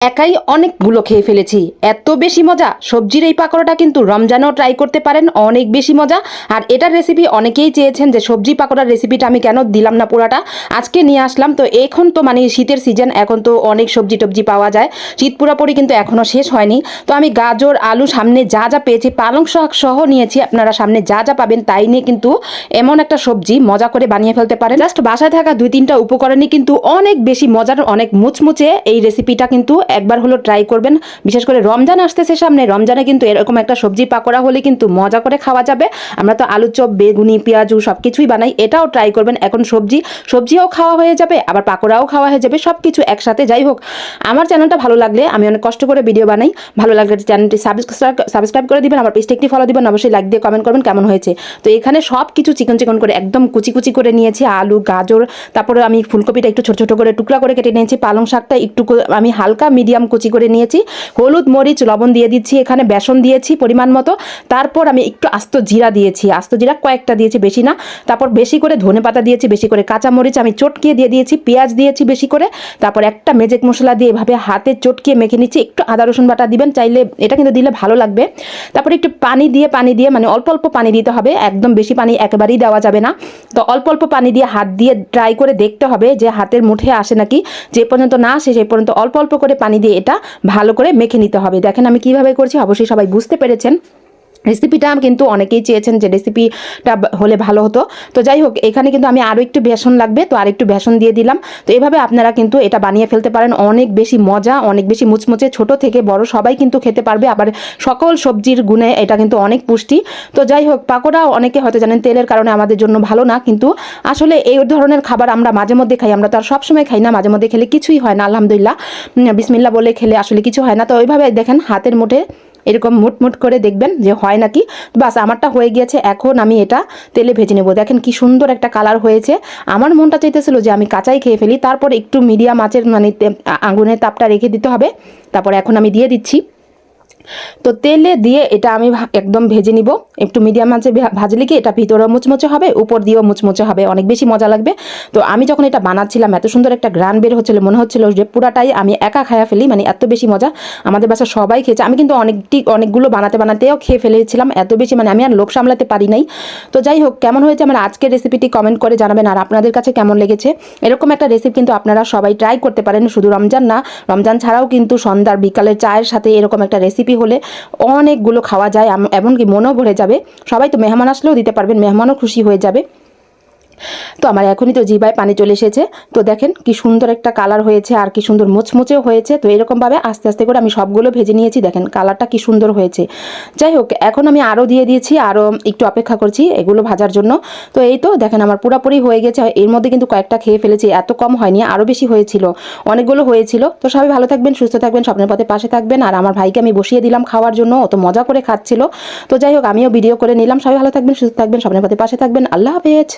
একাই অনেকগুলো খেয়ে ফেলেছি, এত বেশি মজা। সবজির এই পাকোড়াটা কিন্তু রমজানেও ট্রাই করতে পারেন, অনেক বেশি মজা। আর এটার রেসিপি অনেকেই চেয়েছেন যে সবজি পাকোড়ার রেসিপিটা আমি কেন দিলাম না পুরাটা, আজকে নিয়ে আসলাম। তো এখন তো মানে শীতের সিজন, এখন তো অনেক সবজি টবজি পাওয়া যায়, শীত পুরোপুরি কিন্তু এখনও শেষ হয়নি। তো আমি গাজর আলু সামনে যা যা পেয়েছি, পালং শাক সহ নিয়েছি। আপনারা সামনে যা যা পাবেন তাই নিয়ে কিন্তু এমন একটা সবজি মজা করে বানিয়ে ফেলতে পারেন। জাস্ট বাসায় থাকা 2-3টা উপকরণই কিন্তু অনেক বেশি মজার, অনেক মুচমুচে। এই রেসিপিটা কিন্তু একবার হলো ট্রাই করবেন। বিশেষ করে রমজান আসতেছে সামনে, রমজানে কিন্তু এরকম একটা সবজি পাকোড়া হলে কিন্তু মজা করে খাওয়া যাবে। আমরা তো আলু চপ, বেগুনি, পেঁয়াজু সব কিছুই বানাই, এটাও ট্রাই করবেন। এখন সবজিও খাওয়া হয়ে যাবে, আবার পাকোড়াও খাওয়া হয়ে যাবে, সব কিছু একসাথে। যাই হোক, আমার চ্যানেলটা ভালো লাগলে, আমি অনেক কষ্ট করে ভিডিও বানাই, ভালো লাগলে চ্যানেলটি সাবস্ক্রাইব করে দিবেন, আমার পেজটা একটি ফলো দিবেন, অবশ্যই লাইক দিয়ে কমেন্ট করবেন কেমন হয়েছে। তো এখানে সব কিছু চিকন চিকন করে একদম কুচি কুচি করে নিয়েছি, আলু গাজর, তারপরে আমি ফুলকপিটা একটু ছোট ছোট করে টুকরা করে কেটে নিয়েছি, পালং শাকটা একটু আমি হালকা মিডিয়াম কুচি করে নিয়েছি, হলুদ মরিচ লবণ দিয়ে দিচ্ছি, এখানে বেসন দিয়েছি পরিমাণ মতো, তারপর আমি একটু আস্ত জিরা দিয়েছি, আস্ত জিরা কয়েকটা দিয়েছি, বেশি না। তারপর বেশি করে ধনেপাতা দিয়েছি, বেশি করে কাঁচামরিচ আমি চটকিয়ে দিয়ে দিয়েছি, পেঁয়াজ দিয়েছি বেশি করে, তারপর একটা ম্যাজিক মশলা দিয়ে এভাবে হাতে চটকিয়ে মেখে নিচ্ছি। একটু আদা রসুন বাটা দিবেন চাইলে, এটা কিন্তু দিলে ভালো লাগবে। তারপর একটু পানি দিয়ে মানে অল্প অল্প পানি দিতে হবে, একদম বেশি পানি একেবারেই দেওয়া যাবে না। তো অল্প অল্প পানি দিয়ে হাত দিয়ে ট্রাই করে দেখতে হবে যে হাতের মুঠে আসে নাকি, যে পর্যন্ত না আসে সেই পর্যন্ত অল্প অল্প করে পানি দিয়ে এটা ভালো করে মেখে নিতে হবে। দেখেন আমি কিভাবে করছি, অবশ্যই সবাই বুঝতে পেরেছেন। রেসিপিটা কিন্তু অনেকেই চেয়েছেন যে রেসিপিটা হলে ভালো হতো। তো যাই হোক, এখানে কিন্তু আমি আরও একটু বেসন লাগবে, তো আর একটু বেসন দিয়ে দিলাম। তো এইভাবে আপনারা কিন্তু এটা বানিয়ে ফেলতে পারেন, অনেক বেশি মজা, অনেক বেশি মুচমুচে, ছোট থেকে বড় সবাই কিন্তু খেতে পারবে। আবার সকল সবজির গুণে এটা কিন্তু অনেক পুষ্টি। তো যাই হোক, পাকোড়া অনেকে হয়তো জানেন তেলের কারণে আমাদের জন্য ভালো না, কিন্তু আসলে এই ধরনের খাবার আমরা মাঝে মধ্যে খাই, আমরা তো আর সবসময় খাই না, মাঝে মধ্যে খেলে কিছুই হয় না, আলহামদুলিল্লাহ বিসমিল্লাহ বলে খেলে আসলে কিছু হয় না। তো ওইভাবে দেখেন হাতের মুঠে এরকম মুটমুট করে দেখবেন যে হয় নাকি। বাস আমারটা হয়ে গিয়েছে, এখন আমি এটা তেলে ভেজে নেব। দেখেন কি সুন্দর একটা কালার হয়েছে। আমার মনটা চাইতেছিল যে আমি কাঁচাই খেয়ে ফেলি, তারপর একটু মিডিয়াম আঁচের মানে আগুনের তাপটা রেখে দিতে হবে। তারপর এখন আমি দিয়ে দিচ্ছি। তো তেলে দিয়ে এটা আমি একদম ভেজে নিব, একটু মিডিয়াম আঁচে ভাজলে কি এটা ভিতরেও মুচমুচে হবে, উপর দিয়েও মুচমুচে হবে, অনেক বেশি মজা লাগবে। তো আমি যখন এটা বানাচ্ছিলাম এত সুন্দর একটা গ্রান বের হচ্ছিল, মনে হচ্ছিল যে পুরাটাই আমি একা খায়া ফেলি, মানে এত বেশি মজা। আমাদের বাসা সবাই খেয়েছে, আমি কিন্তু অনেকগুলো বানাতেও খেয়ে ফেলেছিলাম, এত বেশি মানে আমি আর লোভ সামলাতে পারি নাই। তো যাই হোক, কেমন হয়েছে আমার আজকের রেসিপিটি কমেন্ট করে জানাবেন, আর আপনাদের কাছে কেমন লেগেছে। এরকম একটা রেসিপি কিন্তু আপনারা সবাই ট্রাই করতে পারেন, শুধু রমজান না, রমজান ছাড়াও কিন্তু সন্ধ্যার বিকালের চায়ের সাথে এরকম একটা রেসিপি হলে অনেকগুলো খাওয়া যায়, এমনকি মনও ভরে যাবে। সবাই তো মেহমান আসলেও দিতে পারবেন, মেহমানও খুশি হয়ে যাবে। তো আমার এখনই তো জিভায় পানি চলে এসেছে। তো দেখেন কি সুন্দর একটা কালার হয়েছে, আর কি সুন্দর মুচমুচেও হয়েছে। তো এরকমভাবে আস্তে আস্তে করে আমি সবগুলো ভেজে নিয়েছি, দেখেন কালারটা কি সুন্দর হয়েছে। যাই হোক, এখন আমি আরও দিয়ে দিয়েছি, আরও একটু অপেক্ষা করছি এগুলো ভাজার জন্য। তো এই তো দেখেন আমার পুরোপুরি হয়ে গেছে। এর মধ্যে কিন্তু কয়েকটা খেয়ে ফেলেছি, এত কম হয়নি, আরও বেশি হয়েছিল, অনেকগুলো হয়েছিল। তো সবাই ভালো থাকবেন, সুস্থ থাকবেন, স্বপ্নের পথে পাশে থাকবেন। আর আমার ভাইকে আমি বসিয়ে দিলাম খাওয়ার জন্য, অত মজা করে খাচ্ছিল। তো যাই হোক, আমিও ভিডিও করে নিলাম। সবাই ভালো থাকবেন, সুস্থ থাকবেন, স্বপ্নের পথে পাশে থাকবেন। আল্লাহ হাফেজ।